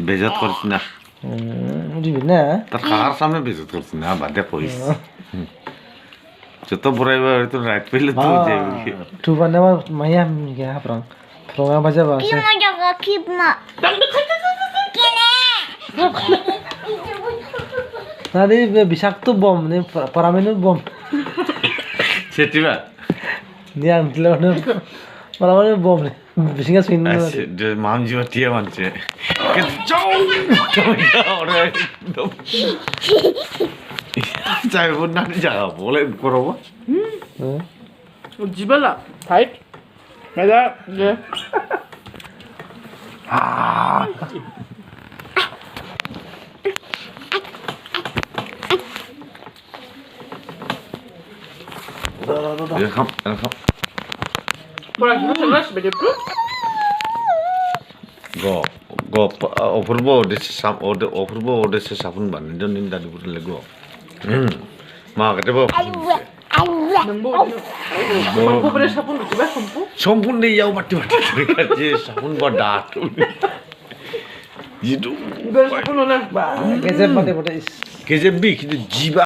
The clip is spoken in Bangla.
বেজাত করছি না তার খাওয়ার সামনে বেজাত করছি না বাদে কইস যত বড়াইবা হয়তো রাইট পেলে তো tuban nama mayam ya aprang ronga baja ba se nadi বিষাক্ত বম নে পারামাণবিক বম সেটিবা নিয়া আনলে পারামাণবিক বম নে বিসিঙ্গা সুইন মামজি বাটিয়া মানছে যাইব না জায়গা বলে করবো জিবেলা ফাইট মেজা যে এরকম por aquí no se las ve de plus অপূর্ব অপূর্ব ওদেশে সাবুন বানিয়ে নিন দাদি বুঝে লেগো মা কেটে mampu pada sabun tu bah mampu সম্পূর্ণ ইয়াও বাটি বাটি যে সাবুন বা ডাট জিদু ber sabun lah geze pate pate কেজেবি কিন্তু জিবা